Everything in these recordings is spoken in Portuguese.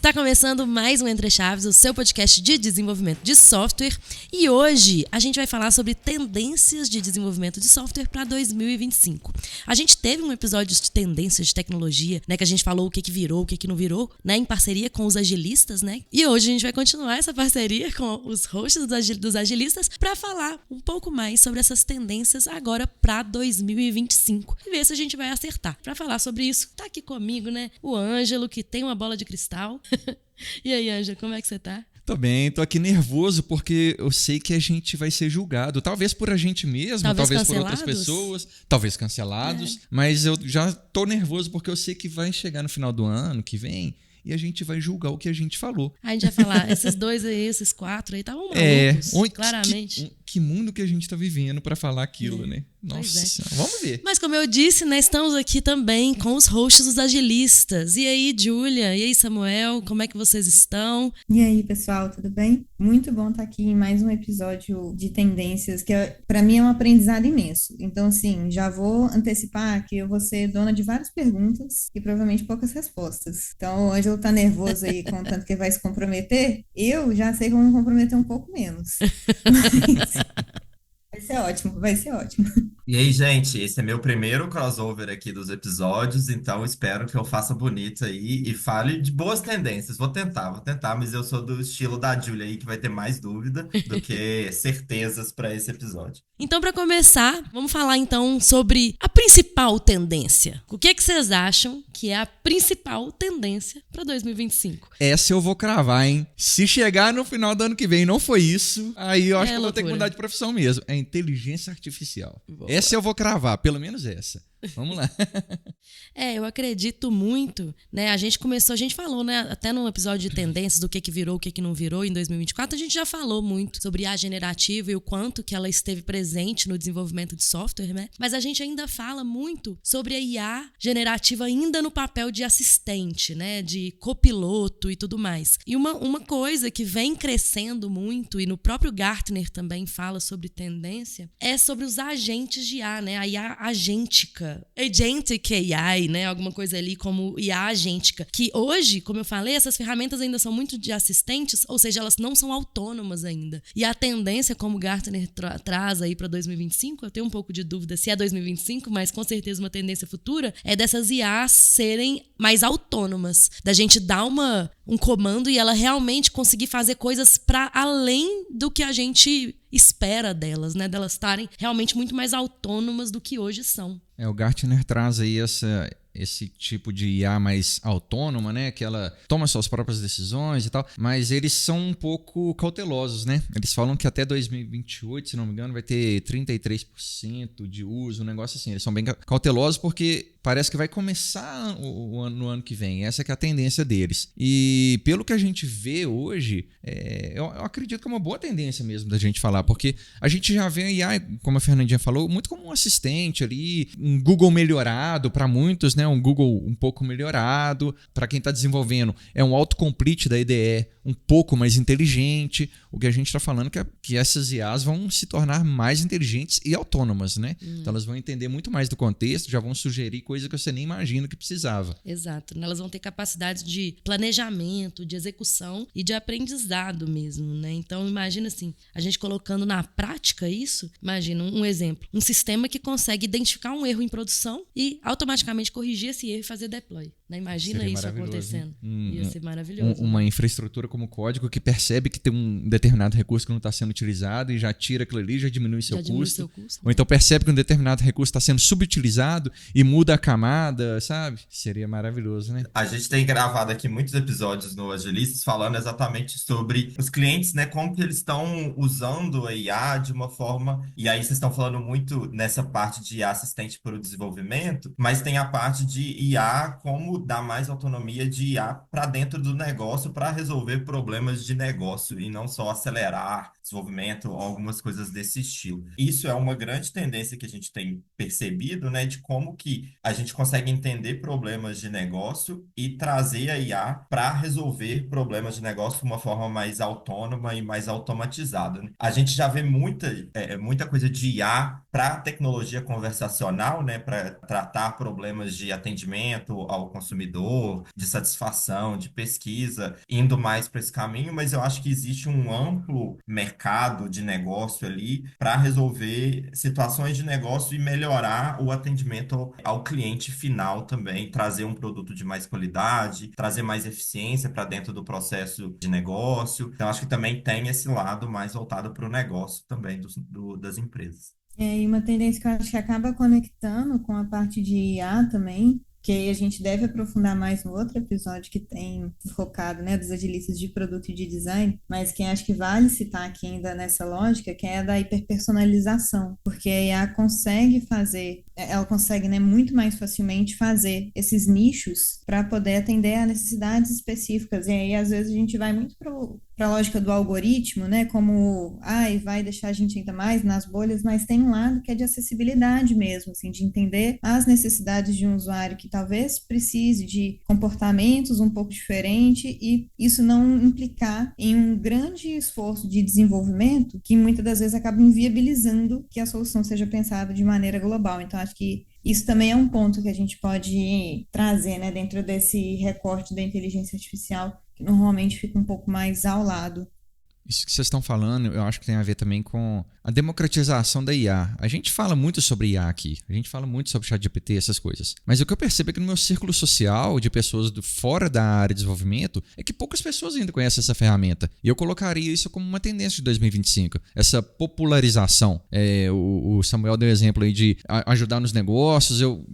Está começando mais um Entre Chaves, o seu podcast de desenvolvimento de software. E hoje a gente vai falar sobre tendências de desenvolvimento de software para 2025. A gente teve um episódio de tendências de tecnologia, né, que a gente falou o que virou, o que não virou, né, em parceria com os agilistas, né? E hoje a gente vai continuar essa parceria com os hosts dos agilistas para falar um pouco mais sobre essas tendências agora para 2025 e ver se a gente vai acertar. Para falar sobre isso, tá aqui comigo, né, o Ângelo, que tem uma bola de cristal. E aí, Ângelo, como é que você tá? Tô bem, tô aqui nervoso porque eu sei que a gente vai ser julgado. Talvez por a gente mesmo, talvez por outras pessoas, talvez cancelados. Mas eu já tô nervoso porque eu sei que vai chegar no final do ano que vem e a gente vai julgar o que a gente falou. A gente vai falar, esses dois aí, esses quatro aí, estavam malucos, claramente. Que mundo que a gente tá vivendo pra falar aquilo, né? Nossa Senhora, vamos ver. Mas como eu disse, né, estamos aqui também com os hosts dos agilistas. E aí, Júlia? E aí, Samuel? Como é que vocês estão? E aí, pessoal, tudo bem? Muito bom estar aqui em mais um episódio de tendências, que para mim é um aprendizado imenso. Então, assim, já vou antecipar que eu vou ser dona de várias perguntas e provavelmente poucas respostas. Então, o Ângelo tá nervoso aí com o tanto que vai se comprometer. Eu já sei como me comprometer um pouco menos. Vai ser ótimo, vai ser ótimo. E aí, gente, esse é meu primeiro crossover aqui dos episódios, então espero que eu faça bonito aí e fale de boas tendências. Vou tentar, mas eu sou do estilo da Júlia aí, que vai ter mais dúvida do que certezas para esse episódio. Então, para começar, vamos falar então sobre a principal tendência. O que vocês acham que é a principal tendência para 2025? Essa eu vou cravar, hein? Se chegar no final do ano que vem e não foi isso, aí eu acho que eu vou ter que mudar de profissão mesmo. É inteligência artificial. Boa. Essa eu vou cravar, pelo menos essa. Vamos lá. Eu acredito muito, né? A gente falou, né? Até no episódio de tendências do que virou, o que não virou em 2024, a gente já falou muito sobre IA generativa e o quanto que ela esteve presente no desenvolvimento de software, né? Mas a gente ainda fala muito sobre a IA generativa ainda no papel de assistente, né? De copiloto e tudo mais. E uma coisa que vem crescendo muito, e no próprio Gartner também fala sobre tendência, é sobre os agentes de IA, né? A IA agêntica. Agentic AI, né? Alguma coisa ali como IA agêntica. Que hoje, como eu falei, essas ferramentas ainda são muito de assistentes, ou seja, elas não são autônomas ainda. E a tendência, como o Gartner traz aí para 2025, eu tenho um pouco de dúvida se é 2025, mas com certeza uma tendência futura, é dessas IAs serem mais autônomas. Da gente dar um comando e ela realmente conseguir fazer coisas para além do que a gente espera delas, né? Delas estarem realmente muito mais autônomas do que hoje são. O Gartner traz aí esse tipo de IA mais autônoma, né? Que ela toma suas próprias decisões e tal, mas eles são um pouco cautelosos, né? Eles falam que até 2028, se não me engano, vai ter 33% de uso, um negócio assim. Eles são bem cautelosos porque parece que vai começar no ano que vem. Essa que é a tendência deles. E pelo que a gente vê hoje, eu acredito que é uma boa tendência mesmo da gente falar, porque a gente já vê a IA, como a Fernandinha falou, muito como um assistente ali, um Google melhorado para muitos, né? Um Google um pouco melhorado. Para quem está desenvolvendo, é um autocomplete da IDE um pouco mais inteligente. O que a gente está falando é que essas IAs vão se tornar mais inteligentes e autônomas, né? Então elas vão entender muito mais do contexto, já vão sugerir coisa que você nem imagina que precisava. Exato. Elas vão ter capacidade de planejamento, de execução e de aprendizado mesmo, né? Então imagina assim, a gente colocando na prática isso, imagina um exemplo, um sistema que consegue identificar um erro em produção e automaticamente corrigir esse erro e fazer deploy. Né? Imagina isso acontecendo. Ia ser maravilhoso. Uma infraestrutura como código que percebe que tem um determinado recurso que não está sendo utilizado e já tira aquilo ali, já diminui seu custo. Ou então percebe que um determinado recurso está sendo subutilizado e muda a camada, sabe? Seria maravilhoso, né? A gente tem gravado aqui muitos episódios no Agilistas falando exatamente sobre os clientes, né? Como que eles estão usando a IA de uma forma... E aí vocês estão falando muito nessa parte de IA assistente para o desenvolvimento, mas tem a parte de IA como dar mais autonomia de IA para dentro do negócio para resolver problemas de negócio e não só acelerar desenvolvimento, algumas coisas desse estilo. Isso é uma grande tendência que a gente tem percebido, né, de como que a gente consegue entender problemas de negócio e trazer a IA para resolver problemas de negócio de uma forma mais autônoma e mais automatizada, né? A gente já vê muita coisa de IA para tecnologia conversacional, né, para tratar problemas de atendimento ao consumidor, de satisfação, de pesquisa, indo mais para esse caminho, mas eu acho que existe um amplo mercado de negócio ali para resolver situações de negócio e melhorar o atendimento ao cliente final também, trazer um produto de mais qualidade, trazer mais eficiência para dentro do processo de negócio. Então, acho que também tem esse lado mais voltado para o negócio também das empresas. E uma tendência que eu acho que acaba conectando com a parte de IA também, que aí a gente deve aprofundar mais no outro episódio que tem focado, né, dos agilistas de produto e de design, mas que acho que vale citar aqui ainda nessa lógica, que é a da hiperpersonalização, porque a IA consegue fazer, ela consegue, né, muito mais facilmente fazer esses nichos para poder atender a necessidades específicas, e aí às vezes a gente vai muito para a lógica do algoritmo, né, como, vai deixar a gente ainda mais nas bolhas, mas tem um lado que é de acessibilidade mesmo, assim, de entender as necessidades de um usuário que talvez precise de comportamentos um pouco diferentes e isso não implicar em um grande esforço de desenvolvimento que muitas das vezes acaba inviabilizando que a solução seja pensada de maneira global. Então, acho que isso também é um ponto que a gente pode trazer, né, dentro desse recorte da inteligência artificial, que normalmente fica um pouco mais ao lado. Isso que vocês estão falando, eu acho que tem a ver também com a democratização da IA. A gente fala muito sobre IA aqui, a gente fala muito sobre ChatGPT, essas coisas. Mas o que eu percebo é que no meu círculo social, de pessoas fora da área de desenvolvimento, é que poucas pessoas ainda conhecem essa ferramenta. E eu colocaria isso como uma tendência de 2025, essa popularização. O Samuel deu exemplo aí de ajudar nos negócios. Eu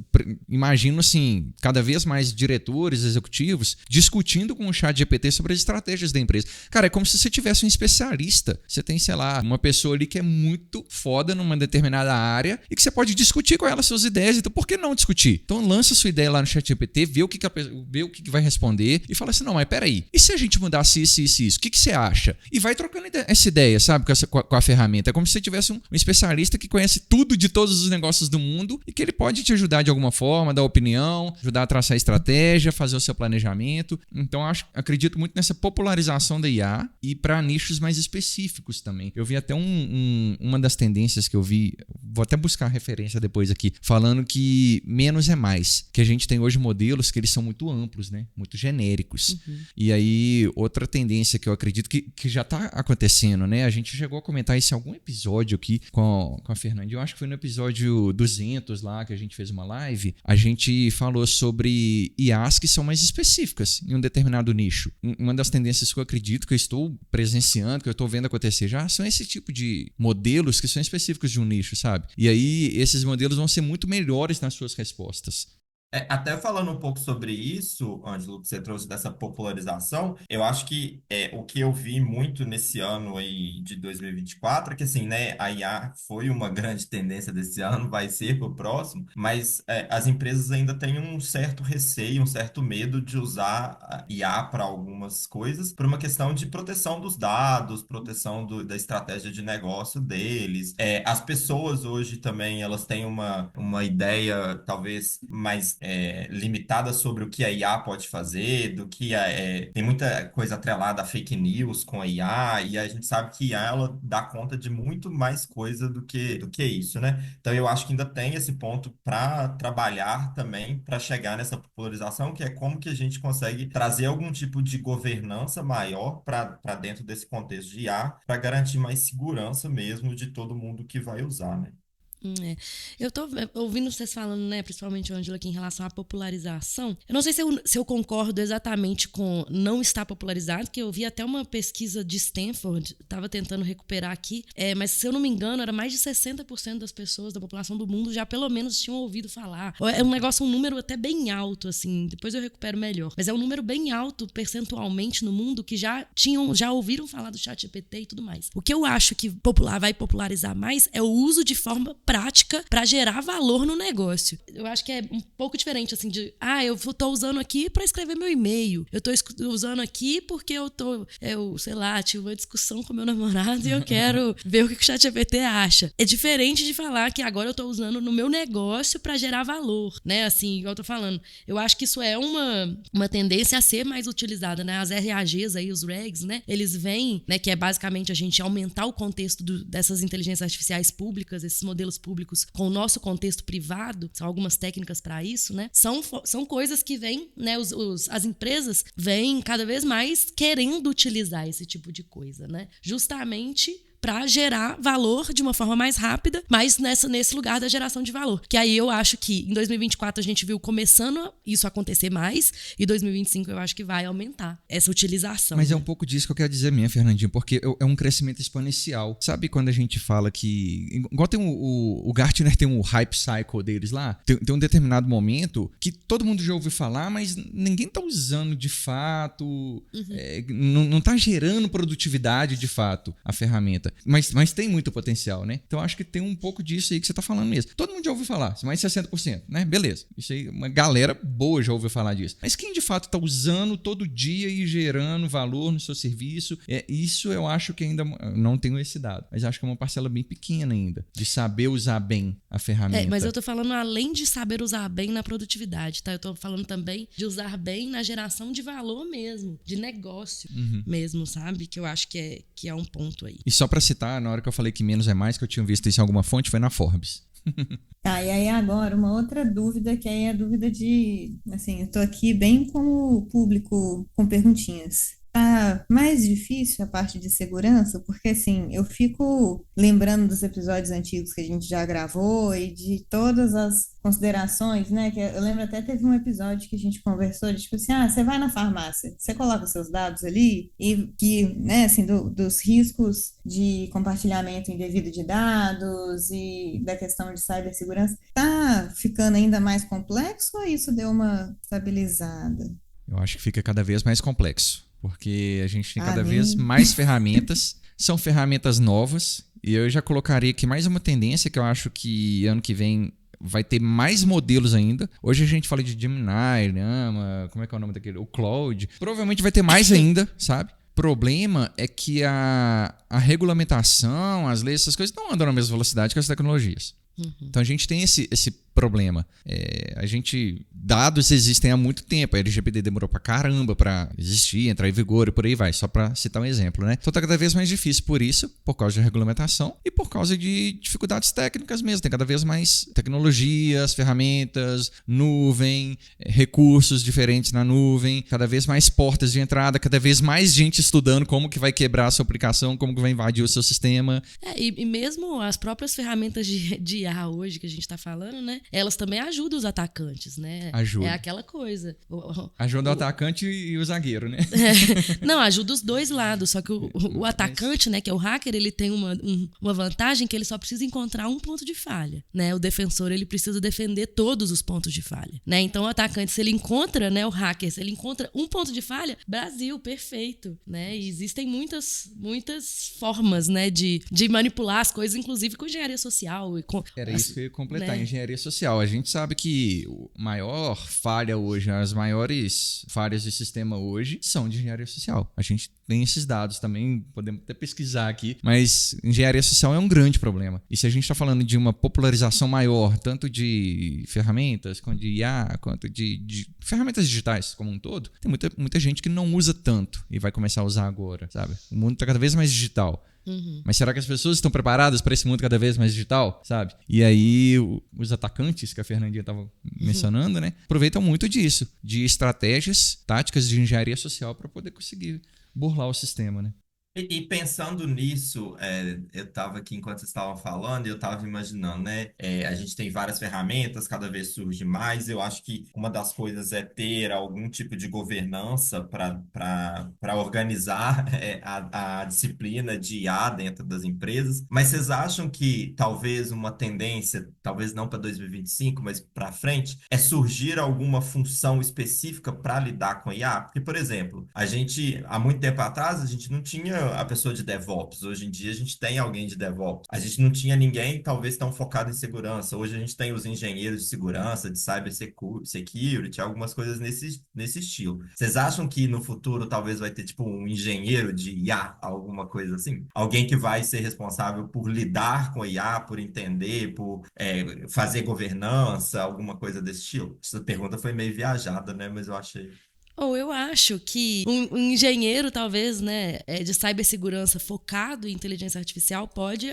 imagino, assim, cada vez mais diretores, executivos, discutindo com o ChatGPT sobre as estratégias da empresa. Cara, é como se você tivesse um especialista. Você tem, sei lá, uma pessoa ali que é muito foda numa determinada área e que você pode discutir com ela suas ideias. Então, por que não discutir? Então, lança sua ideia lá no ChatGPT, vê o que vai responder e fala assim, não, mas peraí, e se a gente mudasse isso, isso, isso? O que você acha? E vai trocando essa ideia, sabe, com a ferramenta. É como se você tivesse um especialista que conhece tudo de todos os negócios do mundo e que ele pode te ajudar de alguma forma, dar opinião, ajudar a traçar estratégia, fazer o seu planejamento. Então, acredito muito nessa popularização da IA e para nichos mais específicos também. Eu vi até uma das tendências que eu vi, vou até buscar a referência depois aqui, falando que menos é mais, que a gente tem hoje modelos que eles são muito amplos, né? Muito genéricos. Uhum. E aí, outra tendência que eu acredito que já está acontecendo, né? A gente chegou a comentar isso em algum episódio aqui com a Fernanda. Eu acho que foi no episódio 200 lá, que a gente fez uma live, a gente falou sobre IAs que são mais específicas em um determinado nicho. Uma das tendências que eu acredito que eu estou presenciando, que eu estou vendo acontecer já, são esse tipo de modelos que são específicos de um nicho, sabe? E aí, esses modelos vão ser muito melhores nas suas respostas. Até falando um pouco sobre isso, Ângelo, que você trouxe dessa popularização, eu acho que o que eu vi muito nesse ano aí de 2024 é que, assim, né, a IA foi uma grande tendência desse ano, vai ser para o próximo, mas as empresas ainda têm um certo receio, um certo medo de usar a IA para algumas coisas, por uma questão de proteção dos dados, proteção da estratégia de negócio deles. As pessoas hoje também, elas têm uma ideia, talvez, mais limitada sobre o que a IA pode fazer, do que tem muita coisa atrelada a fake news com a IA, e a gente sabe que a IA ela dá conta de muito mais coisa do que isso, né? Então eu acho que ainda tem esse ponto para trabalhar também para chegar nessa popularização, que é como que a gente consegue trazer algum tipo de governança maior para dentro desse contexto de IA, para garantir mais segurança mesmo de todo mundo que vai usar, né? Eu tô ouvindo vocês falando, né, principalmente o Ângelo aqui em relação à popularização. Eu não sei se eu concordo exatamente com não estar popularizado, que eu vi até uma pesquisa de Stanford, estava tentando recuperar aqui, mas se eu não me engano, era mais de 60% das pessoas da população do mundo já pelo menos tinham ouvido falar. É um número até bem alto, assim, depois eu recupero melhor. Mas é um número bem alto percentualmente no mundo que já ouviram falar do ChatGPT e tudo mais. O que eu acho que vai popularizar mais é o uso de forma prática para gerar valor no negócio. Eu acho que é um pouco diferente, assim, de, eu tô usando aqui para escrever meu e-mail, eu tô usando aqui porque sei lá, tive uma discussão com meu namorado e eu quero ver o que o ChatGPT acha. É diferente de falar que agora eu tô usando no meu negócio para gerar valor, né? Assim, igual eu tô falando. Eu acho que isso é uma tendência a ser mais utilizada, né? As RAGs aí, os RAGs, né? Eles vêm, né? Que é basicamente a gente aumentar o contexto dessas inteligências artificiais públicas, esses modelos públicos com o nosso contexto privado. São algumas técnicas para isso, né? São coisas que vêm, né? As empresas vêm cada vez mais querendo utilizar esse tipo de coisa, né? Justamente para gerar valor de uma forma mais rápida, mas nesse lugar da geração de valor. Que aí eu acho que em 2024 a gente viu começando isso acontecer mais, e 2025 eu acho que vai aumentar essa utilização. Mas é um pouco disso que eu quero dizer mesmo, Fernandinho, porque é um crescimento exponencial. Sabe quando a gente fala que... Igual tem o Gartner tem o hype cycle deles lá, tem um determinado momento que todo mundo já ouviu falar, mas ninguém tá usando de fato, não tá gerando produtividade de fato a ferramenta. Mas tem muito potencial, né? Então acho que tem um pouco disso aí que você tá falando mesmo. Todo mundo já ouviu falar, mais de 60%, né? Beleza. Isso aí, uma galera boa já ouviu falar disso. Mas quem de fato tá usando todo dia e gerando valor no seu serviço, isso eu acho que ainda não tenho esse dado. Mas acho que é uma parcela bem pequena ainda, de saber usar bem a ferramenta. Mas eu tô falando além de saber usar bem na produtividade, tá? Eu tô falando também de usar bem na geração de valor mesmo, de negócio mesmo, sabe? Que eu acho que é um ponto aí. E só para citar, na hora que eu falei que menos é mais, que eu tinha visto isso em alguma fonte, foi na Forbes. Tá, e aí agora uma outra dúvida, que aí é a dúvida de, assim, eu tô aqui bem como público com perguntinhas. Tá mais difícil a parte de segurança, porque assim, eu fico lembrando dos episódios antigos que a gente já gravou e de todas as considerações, né? Que eu lembro até teve um episódio que a gente conversou de tipo assim, você vai na farmácia, você coloca seus dados ali e que, né, assim, dos riscos de compartilhamento indevido de dados e da questão de cibersegurança, tá ficando ainda mais complexo ou isso deu uma estabilizada? Eu acho que fica cada vez mais complexo. Porque a gente tem cada vez mais ferramentas, são ferramentas novas, e eu já colocaria aqui mais uma tendência que eu acho que ano que vem vai ter mais modelos ainda. Hoje a gente fala de Gemini, Llama, como é que é o nome daquele? O Claude. Provavelmente vai ter mais ainda, sabe? O problema é que a regulamentação, as leis, essas coisas não andam na mesma velocidade que as tecnologias. Então a gente tem esse problema. Dados existem há muito tempo. A LGPD demorou pra caramba pra existir, entrar em vigor e por aí vai. Só pra citar um exemplo, né? Então tá cada vez mais difícil por isso, por causa de regulamentação e por causa de dificuldades técnicas mesmo. Tem cada vez mais tecnologias, ferramentas, nuvem, recursos diferentes na nuvem, cada vez mais portas de entrada, cada vez mais gente estudando como que vai quebrar a sua aplicação, como que vai invadir o seu sistema. E mesmo as próprias ferramentas de IA hoje que a gente tá falando, né? Elas também ajudam os atacantes, né? Ajuda. É aquela coisa. Ajuda o atacante e o zagueiro, né? Não, ajuda os dois lados. Só que o atacante, né, que é o hacker, ele tem uma vantagem que ele só precisa encontrar um ponto de falha, né? O defensor, ele precisa defender todos os pontos de falha, né? Então, o atacante, se ele encontra, né, o hacker, se ele encontra um ponto de falha, Brasil, perfeito, né? E existem muitas formas, né, de manipular as coisas, inclusive com engenharia social. Era isso que eu ia completar, né? Engenharia social. A gente sabe que a maior falha hoje, as maiores falhas de sistema hoje são de engenharia social. A gente tem esses dados também, podemos até pesquisar aqui, mas engenharia social é um grande problema. E se a gente está falando de uma popularização maior, tanto de ferramentas, quanto de IA, quanto de ferramentas digitais como um todo, tem muita gente que não usa tanto e vai começar a usar agora, sabe? O mundo está cada vez mais digital. Mas será que as pessoas estão preparadas para esse mundo cada vez mais digital, sabe? E aí os atacantes que a Fernandinha estava mencionando, né, aproveitam muito disso, de estratégias, táticas de engenharia social para poder conseguir burlar o sistema, né? E pensando nisso, eu estava aqui enquanto vocês estavam falando, e eu estava imaginando, né? A gente tem várias ferramentas, cada vez surge mais. Eu acho que uma das coisas é ter algum tipo de governança para organizar a disciplina de IA dentro das empresas. Mas vocês acham que talvez uma tendência, talvez não para 2025, mas para frente, é surgir alguma função específica para lidar com IA? Porque, por exemplo, há muito tempo atrás, a gente não tinha tinha a pessoa de DevOps. Hoje em dia a gente tem alguém de DevOps. A gente não tinha ninguém, talvez, tão focado em segurança. Hoje a gente tem os engenheiros de segurança, de cybersecurity, algumas coisas nesse estilo. Vocês acham que no futuro talvez vai ter tipo um engenheiro de IA, alguma coisa assim? Alguém que vai ser responsável por lidar com IA, por entender, por fazer governança, alguma coisa desse estilo? Essa pergunta foi meio viajada, né? Mas eu achei. Ou eu acho que um engenheiro, talvez, né, de cibersegurança focado em inteligência artificial pode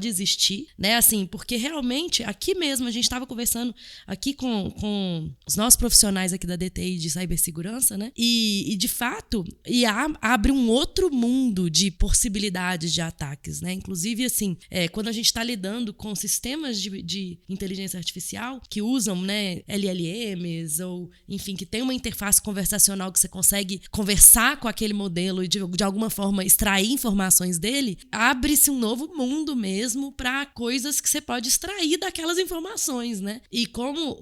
existir, né, assim, porque realmente, aqui mesmo, a gente estava conversando aqui com os nossos profissionais aqui da DTI de cibersegurança, né, e de fato, IA abre um outro mundo de possibilidades de ataques, né, inclusive, assim, quando a gente está lidando com sistemas de inteligência artificial que usam, né, LLMs ou, enfim, que tem uma interface conversacional que você consegue conversar com aquele modelo e de alguma forma extrair informações dele, abre-se um novo mundo mesmo para coisas que você pode extrair daquelas informações, né? E como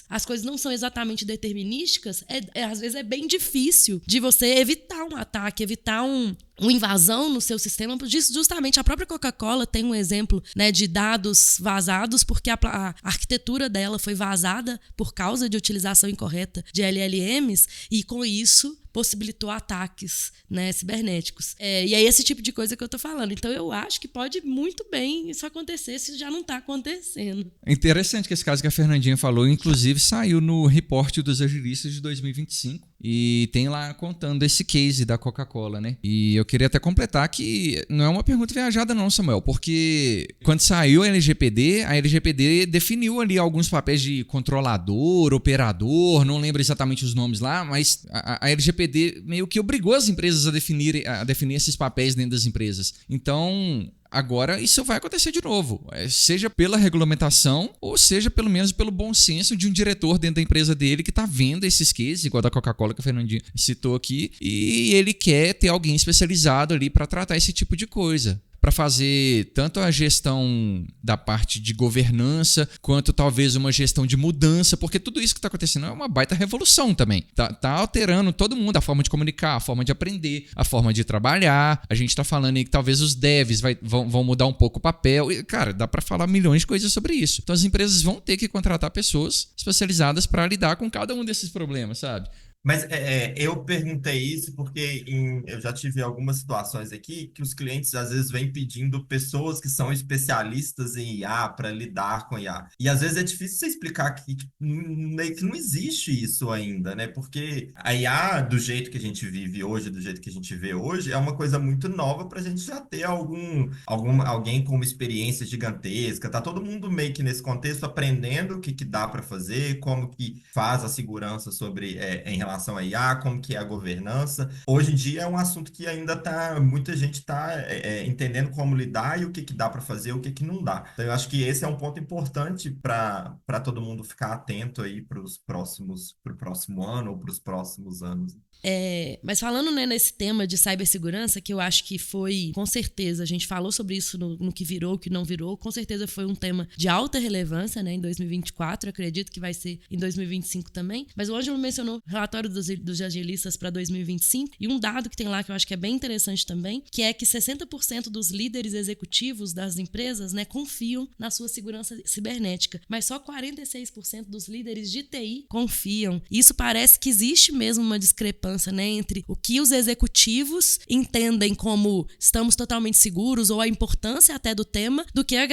as coisas não são exatamente determinísticas, às vezes é bem difícil de você evitar um ataque, evitar uma invasão no seu sistema. Justamente a própria Coca-Cola tem um exemplo, né, de dados vazados porque a arquitetura dela foi vazada por causa de utilização incorreta de LLMs e com isso possibilitou ataques, né, cibernéticos. E é esse tipo de coisa que eu tô falando. Então eu acho que pode muito bem isso acontecer se já não está acontecendo. É interessante que esse caso que a Fernandinha falou, inclusive saiu no reporte dos agilistas de 2025 e tem lá contando esse case da Coca-Cola, né? E eu queria até completar que não é uma pergunta viajada não, Samuel, porque quando saiu a LGPD definiu ali alguns papéis de controlador, operador, não lembro exatamente os nomes lá, mas a LGPD meio que obrigou as empresas a definir esses papéis dentro das empresas. Então, agora isso vai acontecer de novo, seja pela regulamentação ou seja pelo menos pelo bom senso de um diretor dentro da empresa dele que está vendo esses cases, igual da Coca-Cola que a Fernandinha citou aqui, e ele quer ter alguém especializado ali para tratar esse tipo de coisa, para fazer tanto a gestão da parte de governança, quanto talvez uma gestão de mudança, porque tudo isso que está acontecendo é uma baita revolução também. Tá alterando todo mundo, a forma de comunicar, a forma de aprender, a forma de trabalhar. A gente está falando aí que talvez os devs vão mudar um pouco o papel. E, cara, dá para falar milhões de coisas sobre isso. Então as empresas vão ter que contratar pessoas especializadas para lidar com cada um desses problemas, sabe? Mas eu perguntei isso porque eu já tive algumas situações aqui que os clientes às vezes vêm pedindo pessoas que são especialistas em IA para lidar com IA. E às vezes é difícil você explicar que meio que não existe isso ainda, né? Porque a IA, do jeito que a gente vive hoje, do jeito que a gente vê hoje, é uma coisa muito nova para a gente já ter alguém com uma experiência gigantesca. Tá todo mundo meio que nesse contexto aprendendo o que dá para fazer, como que faz a segurança sobre em relação a IA, como que é a governança. Hoje em dia é um assunto que ainda muita gente está entendendo como lidar e o que dá para fazer, o que não dá. Então eu acho que esse é um ponto importante para todo mundo ficar atento aí pro próximo ano ou para os próximos anos. Mas falando, né, nesse tema de cibersegurança, que eu acho que foi, com certeza, a gente falou sobre isso no que virou, o que não virou, com certeza foi um tema de alta relevância, né, em 2024, acredito que vai ser em 2025 também, mas o Ângelo mencionou o relatório dos agilistas para 2025 e um dado que tem lá que eu acho que é bem interessante também, que é que 60% dos líderes executivos das empresas, né, confiam na sua segurança cibernética, mas só 46% dos líderes de TI confiam. Isso parece que existe mesmo uma discrepância, né, entre o que os executivos entendem como estamos totalmente seguros ou a importância até do tema, do que a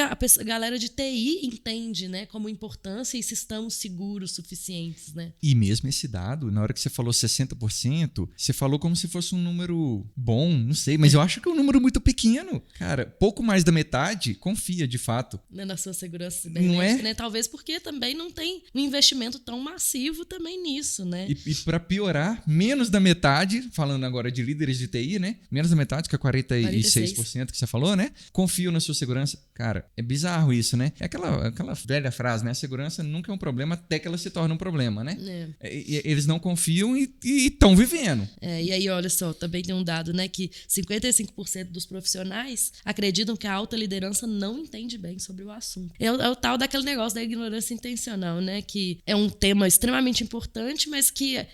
galera de TI entende, né, como importância e se estamos seguros suficientes, né? E mesmo esse dado, na hora que você falou 60%, você falou como se fosse um número bom, não sei, mas eu acho que é um número muito pequeno. Cara, pouco mais da metade confia, de fato. Na sua segurança cibernética, não é? Né? Talvez porque também não tem um investimento tão massivo também nisso, né? E para piorar, menos da metade, falando agora de líderes de TI, né? Menos da metade, que é 46% que você falou, né? Confiam na sua segurança. Cara, é bizarro isso, né? É aquela velha frase, né? A segurança nunca é um problema até que ela se torna um problema, né? Eles não confiam e estão vivendo. E aí, olha só, também tem um dado, né? Que 55% dos profissionais acreditam que a alta liderança não entende bem sobre o assunto. É o tal daquele negócio da ignorância intencional, né? Que é um tema extremamente importante, mas que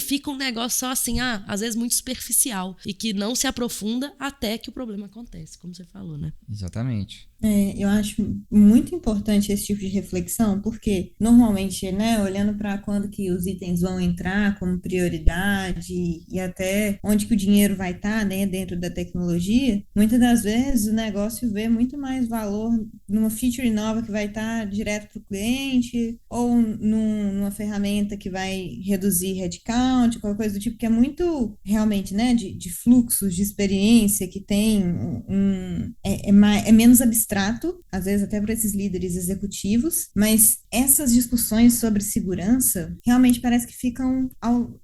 fica um negócio só assim, às vezes muito superficial e que não se aprofunda até que o problema acontece, como você falou, né? Exatamente. Eu acho muito importante esse tipo de reflexão, porque normalmente, né, olhando para quando que os itens vão entrar como prioridade e até onde que o dinheiro vai estar, né, dentro da tecnologia, muitas das vezes o negócio vê muito mais valor numa feature nova que vai estar direto para o cliente ou numa ferramenta que vai reduzir headcount, qualquer coisa do tipo, que é muito realmente, né, de fluxos, de experiência que tem é menos abstrato, às vezes até para esses líderes executivos, mas essas discussões sobre segurança realmente parece que ficam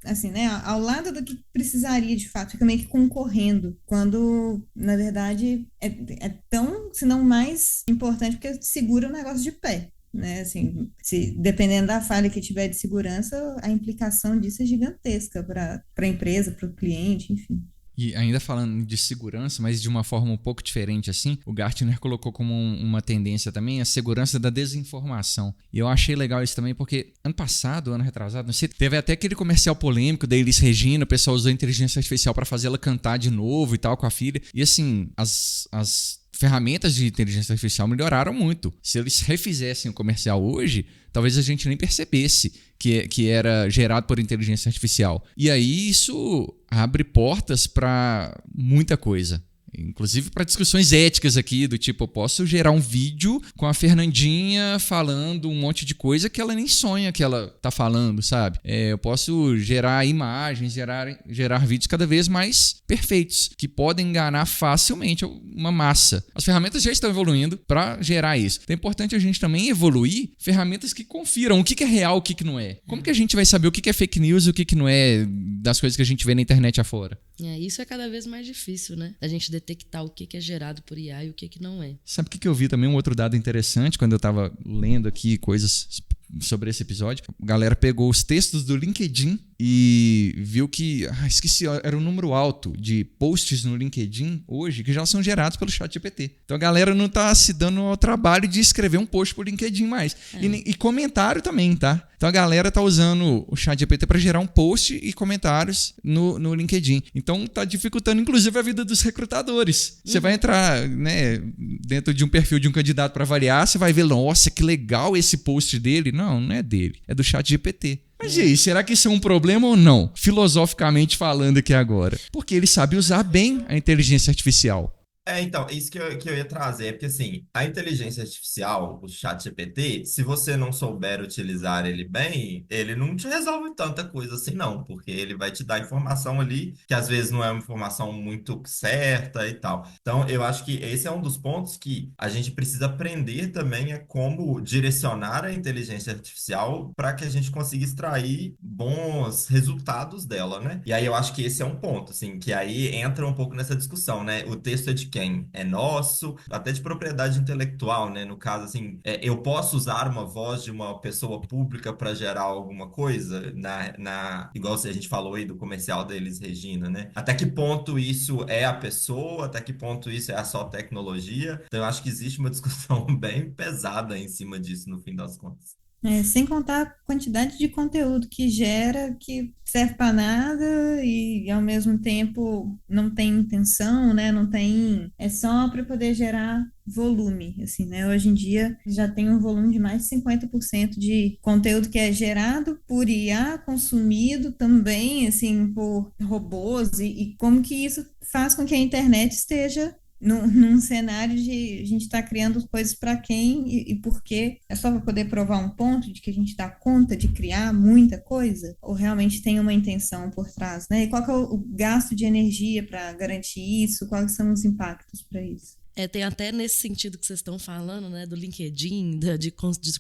assim, né, ao lado do que precisaria de fato, fica meio que concorrendo, quando na verdade é tão, se não mais importante, porque segura o negócio de pé. Né, assim, dependendo da falha que tiver de segurança, a implicação disso é gigantesca para a empresa, para o cliente, enfim. E ainda falando de segurança, mas de uma forma um pouco diferente assim, o Gartner colocou como uma tendência também a segurança da desinformação. E eu achei legal isso também porque ano retrasado, não sei, teve até aquele comercial polêmico da Elis Regina, o pessoal usou a inteligência artificial para fazer ela cantar de novo e tal com a filha. E assim, as ferramentas de inteligência artificial melhoraram muito. Se eles refizessem o comercial hoje, talvez a gente nem percebesse que era gerado por inteligência artificial. E aí isso abre portas para muita coisa. Inclusive para discussões éticas aqui, do tipo, eu posso gerar um vídeo com a Fernandinha falando um monte de coisa que ela nem sonha que ela tá falando, sabe? Eu posso gerar imagens, gerar vídeos cada vez mais perfeitos, que podem enganar facilmente uma massa. As ferramentas já estão evoluindo para gerar isso. Então é importante a gente também evoluir ferramentas que confiram o que é real, o que não é. Como que a gente vai saber o que é fake news e o que não é das coisas que a gente vê na internet afora? Isso é cada vez mais difícil, né? A gente detectar o que é gerado por IA e o que não é. Sabe o que eu vi também? Um outro dado interessante quando eu estava lendo aqui coisas sobre esse episódio. A galera pegou os textos do LinkedIn e viu que, esqueci, era um número alto de posts no LinkedIn hoje que já são gerados pelo ChatGPT. Então a galera não está se dando ao trabalho de escrever um post por LinkedIn mais. E comentário também, tá? Então a galera tá usando o ChatGPT para gerar um post e comentários no LinkedIn. Então tá dificultando inclusive a vida dos recrutadores. Você vai entrar, né, dentro de um perfil de um candidato para avaliar, você vai ver, nossa, que legal esse post dele. Não é dele, é do ChatGPT. Mas e aí, será que isso é um problema ou não? Filosoficamente falando aqui agora. Porque ele sabe usar bem a inteligência artificial. Então, isso que eu ia trazer, porque assim, a inteligência artificial, o ChatGPT, se você não souber utilizar ele bem, ele não te resolve tanta coisa assim não, porque ele vai te dar informação ali, que às vezes não é uma informação muito certa e tal. Então, eu acho que esse é um dos pontos que a gente precisa aprender também, é como direcionar a inteligência artificial para que a gente consiga extrair bons resultados dela, né? E aí eu acho que esse é um ponto, assim, que aí entra um pouco nessa discussão, né? O texto é de quem? É nosso, até de propriedade intelectual, né? No caso, assim, eu posso usar uma voz de uma pessoa pública para gerar alguma coisa, igual a gente falou aí do comercial da Elis Regina, né? Até que ponto isso é a pessoa, até que ponto isso é a só tecnologia? Então, eu acho que existe uma discussão bem pesada em cima disso, no fim das contas. Sem contar a quantidade de conteúdo que gera, que serve para nada e ao mesmo tempo não tem intenção, né? Não tem, é só para poder gerar volume, assim, né? Hoje em dia já tem um volume de mais de 50% de conteúdo que é gerado por IA, consumido também, assim, por robôs e como que isso faz com que a internet esteja num cenário de a gente estar criando coisas para quem e por quê? É só para poder provar um ponto de que a gente dá conta de criar muita coisa? Ou realmente tem uma intenção por trás, né? E qual que é o gasto de energia para garantir isso? Quais são os impactos para isso? Tem até nesse sentido que vocês estão falando, né, do LinkedIn, de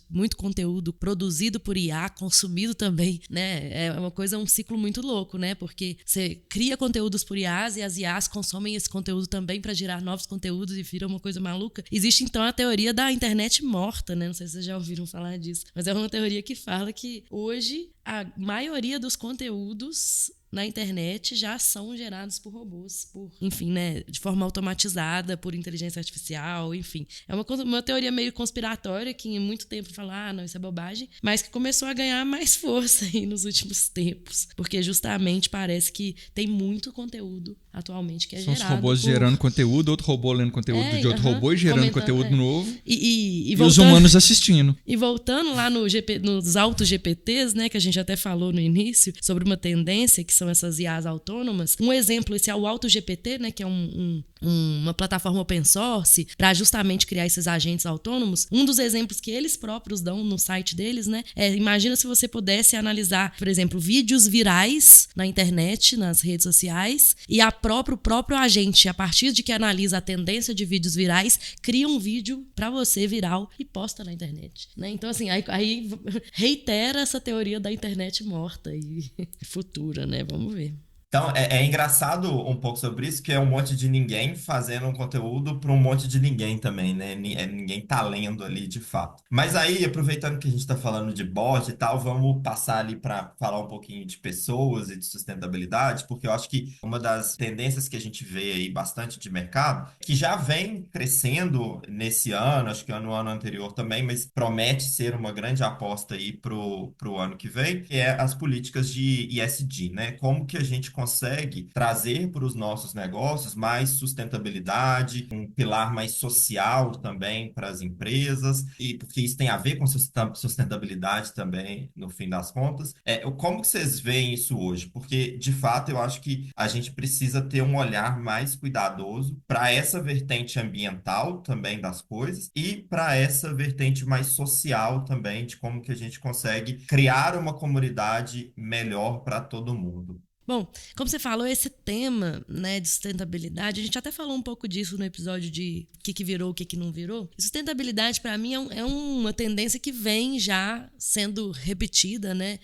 muito conteúdo produzido por IA, consumido também, né, é uma coisa, um ciclo muito louco, né, porque você cria conteúdos por IAs e as IAs consomem esse conteúdo também para gerar novos conteúdos e vira uma coisa maluca. Existe então a teoria da internet morta, né, não sei se vocês já ouviram falar disso, mas é uma teoria que fala que hoje a maioria dos conteúdos na internet já são gerados por robôs, enfim, né, de forma automatizada, por inteligência artificial, enfim. É uma teoria meio conspiratória que em muito tempo fala, não, isso é bobagem, mas que começou a ganhar mais força aí nos últimos tempos, porque justamente parece que tem muito conteúdo atualmente que é São gerado. Os robôs gerando conteúdo, outro robô lendo conteúdo de outro robô e gerando conteúdo novo. E os humanos assistindo. E voltando lá nos autos GPTs, né, que a gente até falou no início, sobre uma tendência que são essas IAs autônomas. Um exemplo, esse é o AutoGPT, né, que é uma plataforma open source para justamente criar esses agentes autônomos. Um dos exemplos que eles próprios dão no site deles, né, imagina se você pudesse analisar, por exemplo, vídeos virais na internet, nas redes sociais, e o próprio agente, a partir de que analisa a tendência de vídeos virais, cria um vídeo para você viral e posta na internet, né? Então, assim, aí reitera essa teoria da internet morta e futura, né? Vamos ver. Então, é engraçado um pouco sobre isso, que é um monte de ninguém fazendo um conteúdo para um monte de ninguém também, né? Ninguém tá lendo ali de fato. Mas aí, aproveitando que a gente está falando de bot e tal, vamos passar ali para falar um pouquinho de pessoas e de sustentabilidade, porque eu acho que uma das tendências que a gente vê aí bastante de mercado, que já vem crescendo nesse ano, acho que no ano anterior também, mas promete ser uma grande aposta aí pro ano que vem, que é as políticas de ESG, né? Como que a gente consegue trazer para os nossos negócios mais sustentabilidade, um pilar mais social também para as empresas, e porque isso tem a ver com sustentabilidade também, no fim das contas. Como que vocês veem isso hoje? Porque, de fato, eu acho que a gente precisa ter um olhar mais cuidadoso para essa vertente ambiental também das coisas e para essa vertente mais social também, de como que a gente consegue criar uma comunidade melhor para todo mundo. Bom, como você falou, esse tema, né, de sustentabilidade, a gente até falou um pouco disso no episódio de o que virou, o que não virou. Sustentabilidade, para mim, é uma tendência que vem já sendo repetida, né,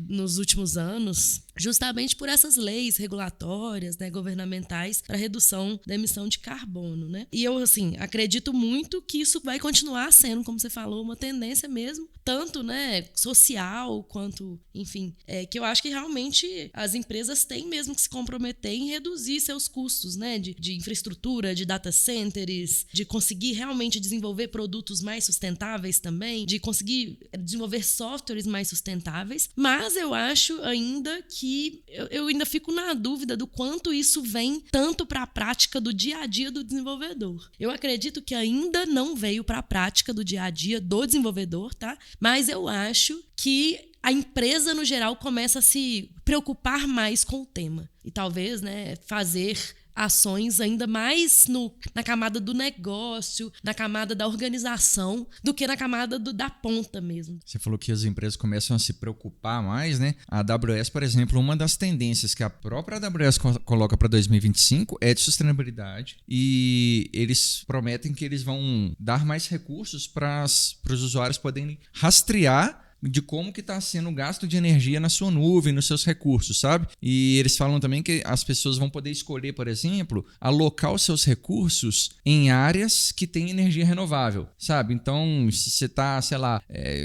nos últimos anos, justamente por essas leis regulatórias, né, governamentais para redução da emissão de carbono, né? E eu, assim, acredito muito que isso vai continuar sendo, como você falou, uma tendência mesmo, tanto, né, social quanto, enfim, que eu acho que realmente as empresas têm mesmo que se comprometer em reduzir seus custos, né, de infraestrutura, de data centers, de conseguir realmente desenvolver produtos mais sustentáveis também, de conseguir desenvolver softwares mais sustentáveis, mas eu acho ainda que eu ainda fico na dúvida do quanto isso vem tanto para a prática do dia a dia do desenvolvedor. Eu acredito que ainda não veio para a prática do dia a dia do desenvolvedor, tá? Mas eu acho que a empresa, no geral, começa a se preocupar mais com o tema. E talvez, né, fazer ações ainda mais na camada do negócio, na camada da organização, do que na camada da ponta mesmo. Você falou que as empresas começam a se preocupar mais, né? A AWS, por exemplo, uma das tendências que a própria AWS coloca para 2025 é de sustentabilidade, e eles prometem que eles vão dar mais recursos para os usuários poderem rastrear de como que está sendo o gasto de energia na sua nuvem, nos seus recursos, sabe? E eles falam também que as pessoas vão poder escolher, por exemplo, alocar os seus recursos em áreas que têm energia renovável, sabe? Então, se você está, sei lá,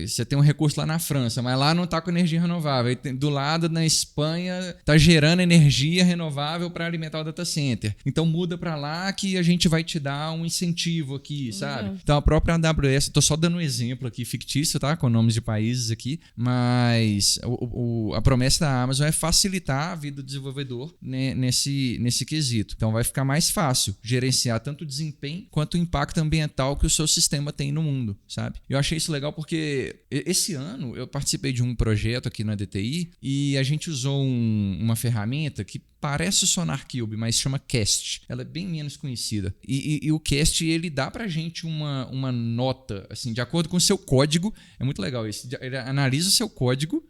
você tem um recurso lá na França, mas lá não está com energia renovável, e do lado, na Espanha, está gerando energia renovável para alimentar o data center. Então, muda para lá que a gente vai te dar um incentivo aqui, sabe? Então, a própria AWS, estou só dando um exemplo aqui fictício, tá? Com nomes de países aqui, mas a promessa da Amazon é facilitar a vida do desenvolvedor, né, nesse quesito. Então vai ficar mais fácil gerenciar tanto o desempenho quanto o impacto ambiental que o seu sistema tem no mundo, sabe? Eu achei isso legal porque esse ano eu participei de um projeto aqui na DTI e a gente usou uma ferramenta que parece o SonarQube, mas chama Cast. Ela é bem menos conhecida. E o Cast, ele dá pra gente uma nota, assim, de acordo com o seu código. É muito legal isso. Ele analisa o seu código,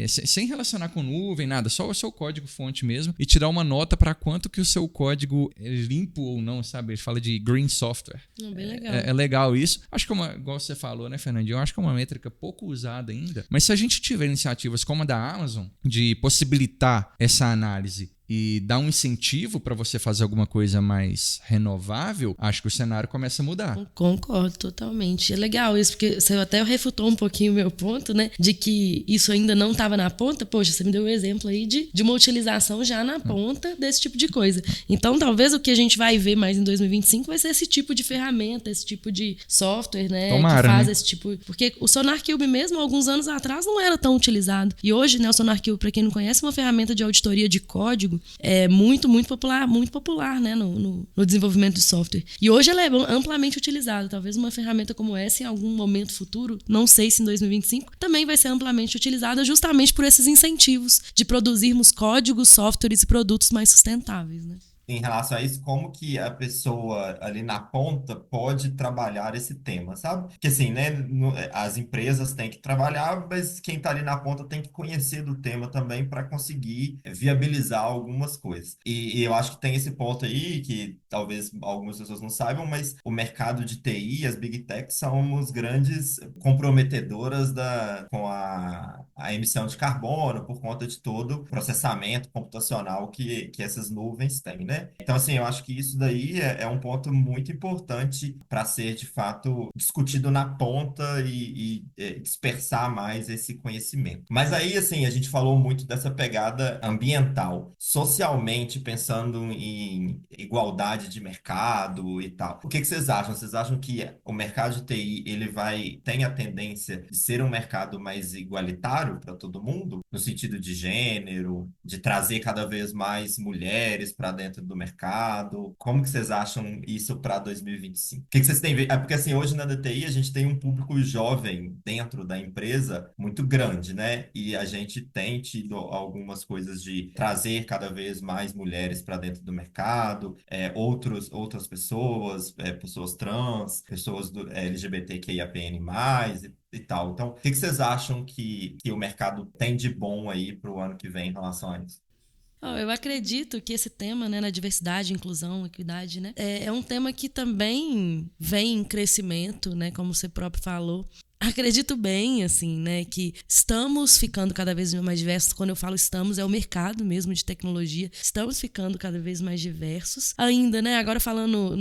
sem relacionar com nuvem, nada, só o seu código fonte mesmo, e te dá uma nota para quanto que o seu código é limpo ou não, sabe? Ele fala de green software. Bem legal. É legal isso. Acho que igual você falou, né, Fernandinho? Eu acho que é uma métrica pouco usada ainda. Mas se a gente tiver iniciativas como a da Amazon, de possibilitar essa análise e dá um incentivo para você fazer alguma coisa mais renovável, acho que o cenário começa a mudar. Concordo totalmente. É legal isso, porque você até refutou um pouquinho o meu ponto, né? De que isso ainda não estava na ponta. Poxa, você me deu um exemplo aí de uma utilização já na ponta desse tipo de coisa. Então, talvez o que a gente vai ver mais em 2025 vai ser esse tipo de ferramenta, esse tipo de software, né? Tomara, que faz né? esse tipo... Porque o SonarQube mesmo, alguns anos atrás, não era tão utilizado. E hoje, né, o SonarQube, para quem não conhece, é uma ferramenta de auditoria de código muito popular, né, no desenvolvimento de software. E hoje ela é amplamente utilizada. Talvez uma ferramenta como essa, em algum momento futuro, não sei se em 2025, também vai ser amplamente utilizada justamente por esses incentivos de produzirmos códigos, softwares e produtos mais sustentáveis, né? Em relação a isso, como que a pessoa ali na ponta pode trabalhar esse tema, sabe? Porque assim, né, as empresas têm que trabalhar, mas quem está ali na ponta tem que conhecer do tema também para conseguir viabilizar algumas coisas. E eu acho que tem esse ponto aí que talvez algumas pessoas não saibam, mas o mercado de TI, as Big Techs são os grandes comprometedoras com a emissão de carbono por conta de todo o processamento computacional que essas nuvens têm, né? Então, assim, eu acho que isso daí é um ponto muito importante para ser, de fato, discutido na ponta e dispersar mais esse conhecimento. Mas aí, assim, a gente falou muito dessa pegada ambiental. Socialmente, pensando em igualdade de mercado e tal. O que vocês acham? Vocês acham que o mercado de TI, tem a tendência de ser um mercado mais igualitário para todo mundo? No sentido de gênero, de trazer cada vez mais mulheres para dentro do mercado? Como que vocês acham isso para 2025? O que vocês têm visto? Porque assim, hoje na DTI a gente tem um público jovem dentro da empresa muito grande, né? E a gente tem tido algumas coisas de trazer cada vez mais mulheres para dentro do mercado, outras pessoas, pessoas trans, pessoas do LGBTQIAPN+, e tal. Então, o que vocês acham que o mercado tem de bom aí para o ano que vem em relação a isso? Eu acredito que esse tema, né, na diversidade, inclusão, equidade, né, é um tema que também vem em crescimento, né, como você próprio falou. Acredito bem, assim, né, que estamos ficando cada vez mais diversos. Quando eu falo estamos, é o mercado mesmo de tecnologia. Estamos ficando cada vez mais diversos. Ainda, né, agora falando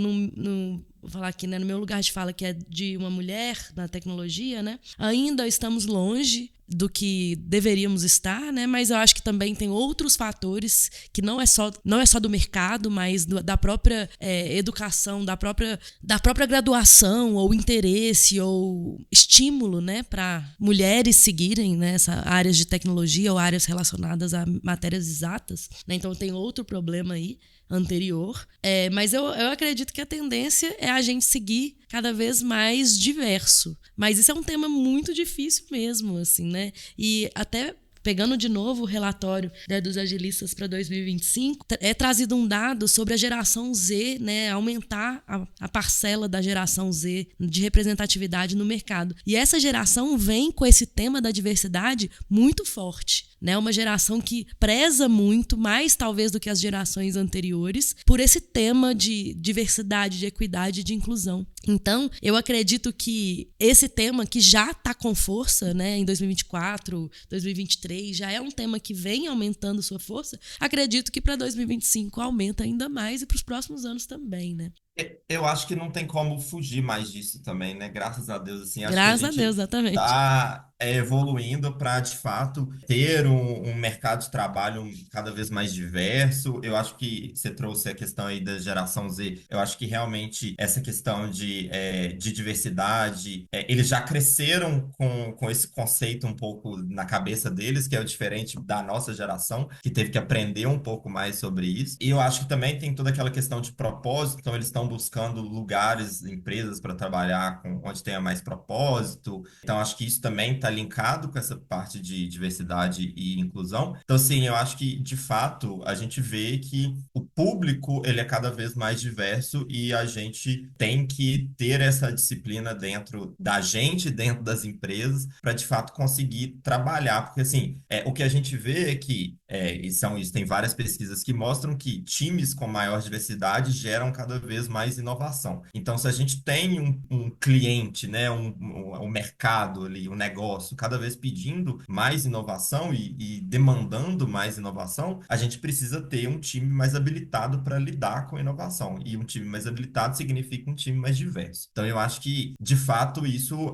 vou falar aqui, né, no meu lugar de fala, que é de uma mulher na tecnologia, né, ainda estamos longe do que deveríamos estar, né? Mas eu acho que também tem outros fatores que não é só do mercado, mas da própria educação, da própria graduação ou interesse ou estímulo, né, para mulheres seguirem, né, áreas de tecnologia ou áreas relacionadas a matérias exatas, né? Então tem outro problema aí anterior, mas eu acredito que a tendência é a gente seguir cada vez mais diverso, mas isso é um tema muito difícil mesmo, assim, né, e até pegando de novo o relatório, né, dos agilistas para 2025, é trazido um dado sobre a geração Z, né, aumentar a parcela da geração Z de representatividade no mercado. E essa geração vem com esse tema da diversidade muito forte, né? Uma geração que preza muito, mais talvez do que as gerações anteriores, por esse tema de diversidade, de equidade e de inclusão. Então, eu acredito que esse tema que já está com força, né, em 2024, 2023, já é um tema que vem aumentando sua força. Acredito que para 2025 aumenta ainda mais e para os próximos anos também, né? Eu acho que não tem como fugir mais disso também, né? Graças a Deus, assim, acho que a Graças a Deus, gente exatamente. está evoluindo para, de fato, ter um mercado de trabalho cada vez mais diverso. Eu acho que você trouxe a questão aí da geração Z. Eu acho que realmente essa questão de diversidade, eles já cresceram com esse conceito um pouco na cabeça deles, que é o diferente da nossa geração, que teve que aprender um pouco mais sobre isso. E eu acho que também tem toda aquela questão de propósito, então eles estão buscando lugares, empresas para trabalhar onde tenha mais propósito. Então, acho que isso também está linkado com essa parte de diversidade e inclusão. Então, assim, eu acho que, de fato, a gente vê que o público, ele é cada vez mais diverso e a gente tem que ter essa disciplina dentro da gente, dentro das empresas, para, de fato, conseguir trabalhar. Porque, assim, o que a gente vê é que, tem várias pesquisas que mostram que times com maior diversidade geram cada vez mais inovação. Então, se a gente tem um cliente, né, um mercado ali, um negócio negócio cada vez pedindo mais inovação e demandando mais inovação, a gente precisa ter um time mais habilitado para lidar com a inovação. E um time mais habilitado significa um time mais diverso. Então, eu acho que, de fato, isso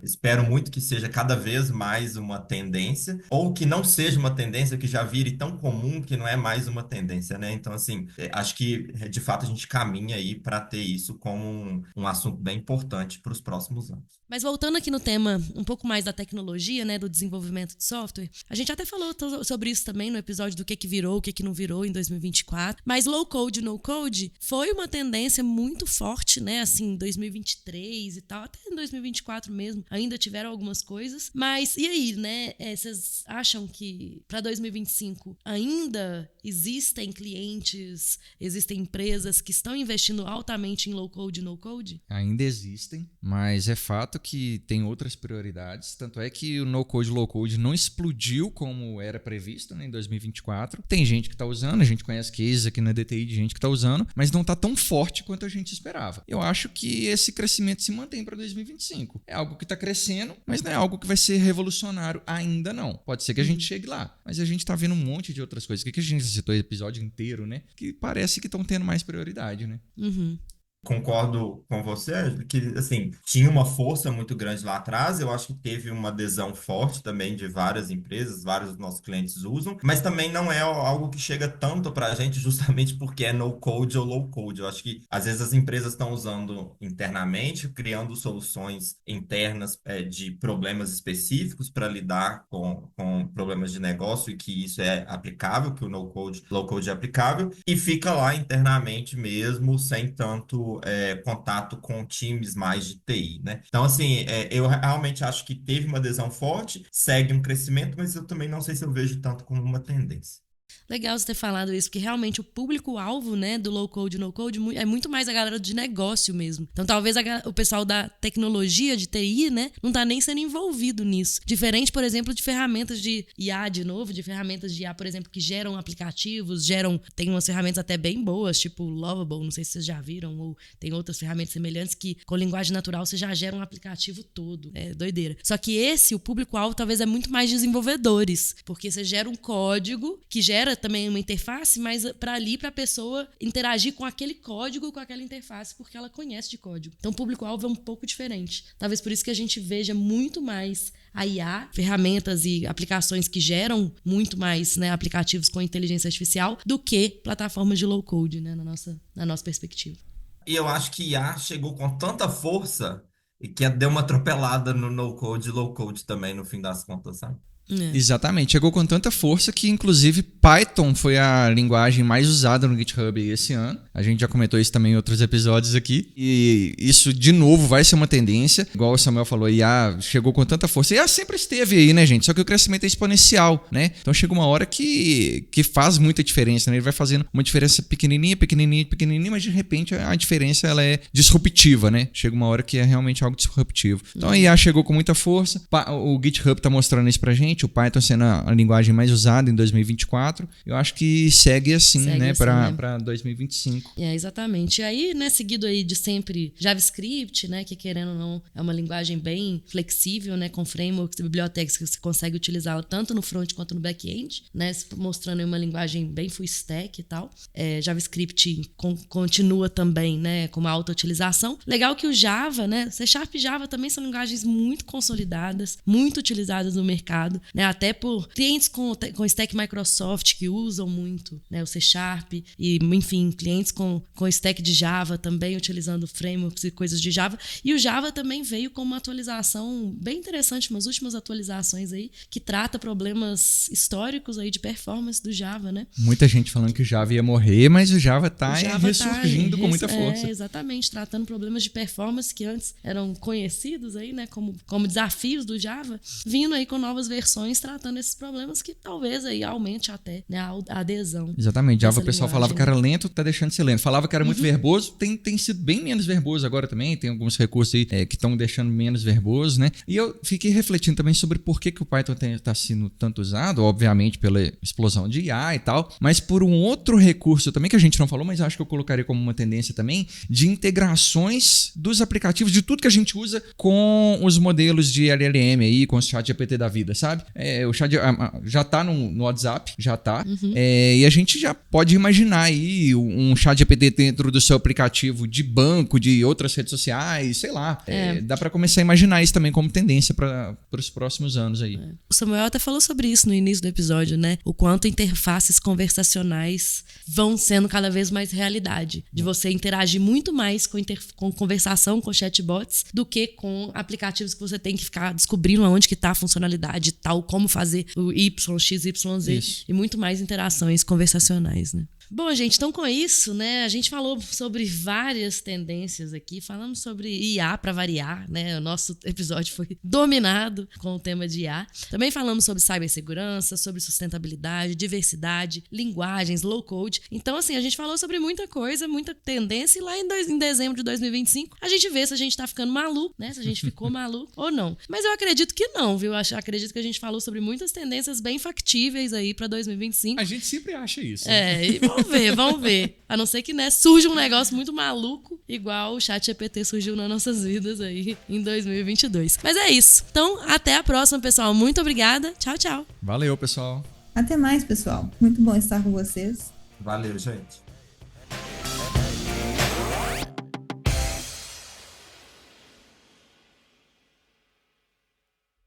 espero muito que seja cada vez mais uma tendência, ou que não seja uma tendência que já vire tão comum que não é mais uma tendência, né? Então, assim, acho que, de fato, a gente caminha aí para ter isso como um assunto bem importante para os próximos anos. Mas voltando aqui no tema um pouco mais da tecnologia, né, do desenvolvimento de software, a gente até falou sobre isso também no episódio do que virou, o que não virou em 2024, mas low code, no code foi uma tendência muito forte, né, assim, em 2023 e tal, até em 2024 mesmo, ainda tiveram algumas coisas, mas e aí, né, vocês acham que para 2025 ainda existem clientes, existem empresas que estão investindo altamente em low code, no code? Ainda existem, mas é fato que tem outras prioridades. Tanto é que o no-code, low-code não explodiu como era previsto, né, em 2024. Tem gente que está usando, a gente conhece cases aqui na DTI de gente que está usando, mas não está tão forte quanto a gente esperava. Eu acho que esse crescimento se mantém para 2025. É algo que está crescendo, mas não é algo que vai ser revolucionário ainda não. Pode ser que a gente chegue lá, mas a gente está vendo um monte de outras coisas. Que a gente citou o episódio inteiro, né? Que parece que estão tendo mais prioridade, né? Uhum. Concordo com você, que assim, tinha uma força muito grande lá atrás. Eu acho que teve uma adesão forte também de várias empresas, vários dos nossos clientes usam, mas também não é algo que chega tanto para a gente justamente porque é no code ou low code. Eu acho que às vezes as empresas estão usando internamente, criando soluções internas de problemas específicos para lidar com problemas de negócio e que isso é aplicável, que o no code, low code é aplicável, e fica lá internamente mesmo, sem tanto contato com times mais de TI, né? Então, assim, eu realmente acho que teve uma adesão forte, segue um crescimento, mas eu também não sei se eu vejo tanto como uma tendência. Legal você ter falado isso, porque realmente o público-alvo, né, do low-code e no-code é muito mais a galera de negócio mesmo. Então, talvez o pessoal da tecnologia, de TI, né, não tá nem sendo envolvido nisso. Diferente, por exemplo, de ferramentas de IA, de novo, de ferramentas de IA, por exemplo, que geram aplicativos, tem umas ferramentas até bem boas, tipo Lovable, não sei se vocês já viram, ou tem outras ferramentas semelhantes que, com linguagem natural, você já gera um aplicativo todo. É doideira. Só que o público-alvo, talvez é muito mais desenvolvedores, porque você gera um código que gera também uma interface, mas para a pessoa interagir com aquele código, com aquela interface, porque ela conhece de código. Então o público-alvo é um pouco diferente. Talvez por isso que a gente veja muito mais a IA, ferramentas e aplicações que geram muito mais, né, aplicativos com inteligência artificial do que plataformas de low-code, né, na nossa perspectiva. E eu acho que IA chegou com tanta força e que deu uma atropelada no no-code e low-code também, no fim das contas, sabe? Exatamente, chegou com tanta força que inclusive Python foi a linguagem mais usada no GitHub esse ano. A gente já comentou isso também em outros episódios aqui. E isso, de novo, vai ser uma tendência. Igual o Samuel falou, IA chegou com tanta força. IA sempre esteve aí, né, gente? Só que o crescimento é exponencial, né? Então chega uma hora que faz muita diferença, né? Ele vai fazendo uma diferença pequenininha, pequenininha, pequenininha, mas de repente a diferença ela é disruptiva, né? Chega uma hora que é realmente algo disruptivo. Então a IA chegou com muita força. O GitHub tá mostrando isso pra gente. O Python sendo a linguagem mais usada em 2024. Eu acho que segue assim, né, para 2025. Exatamente. E aí, né, seguido aí de sempre JavaScript, né, que querendo ou não é uma linguagem bem flexível, né, com frameworks e bibliotecas que você consegue utilizá-la tanto no front quanto no back-end, né, mostrando aí uma linguagem bem full stack e tal. JavaScript continua também, né, com uma alta utilização. Legal que o Java, né, C# e Java também são linguagens muito consolidadas, muito utilizadas no mercado, né, até por clientes com stack Microsoft que usam muito, né, o C# e, enfim, clientes com stack de Java também utilizando frameworks e coisas de Java. E o Java também veio com uma atualização bem interessante, umas últimas atualizações aí, que trata problemas históricos aí de performance do Java, né? Muita gente falando que o Java ia morrer, mas o Java tá ressurgindo com muita força. Exatamente, tratando problemas de performance que antes eram conhecidos aí, né, como desafios do Java, vindo aí com novas versões soluções tratando esses problemas que talvez aí aumente até, né, a adesão. Exatamente. Java, Essa o pessoal linguagem, falava que era lento, tá deixando de ser lento. Falava que era muito verboso, tem sido bem menos verboso agora também. Tem alguns recursos aí que estão deixando menos verboso, né? E eu fiquei refletindo também sobre por que o Python está sendo tanto usado, obviamente pela explosão de IA e tal, mas por um outro recurso também que a gente não falou, mas acho que eu colocaria como uma tendência também, de integrações dos aplicativos, de tudo que a gente usa com os modelos de LLM aí, com o ChatGPT da vida, sabe? O chat já tá no WhatsApp, já tá, e a gente já pode imaginar aí um ChatGPT dentro do seu aplicativo de banco, de outras redes sociais, sei lá. Dá para começar a imaginar isso também como tendência para os próximos anos aí. O Samuel até falou sobre isso no início do episódio, né? O quanto interfaces conversacionais vão sendo cada vez mais realidade. De você interagir muito mais com conversação, com chatbots, do que com aplicativos que você tem que ficar descobrindo aonde que tá a funcionalidade tal, como fazer o Y, X, Y, Z. Isso. E muito mais interações conversacionais, né? Bom, gente, então com isso, né, a gente falou sobre várias tendências aqui, falamos sobre IA para variar, né, o nosso episódio foi dominado com o tema de IA. Também falamos sobre cibersegurança, sobre sustentabilidade, diversidade, linguagens, low code. Então, assim, a gente falou sobre muita coisa, muita tendência, e lá em dezembro de 2025 a gente vê se a gente tá ficando maluco, né, se a gente ficou maluco ou não. Mas eu acredito que não, viu? Acredito que a gente falou sobre muitas tendências bem factíveis aí para 2025. A gente sempre acha isso. E vamos ver. A não ser que, né, surja um negócio muito maluco, igual o ChatGPT surgiu nas nossas vidas aí em 2022. Mas é isso. Então, até a próxima, pessoal. Muito obrigada. Tchau, tchau. Valeu, pessoal. Até mais, pessoal. Muito bom estar com vocês. Valeu, gente.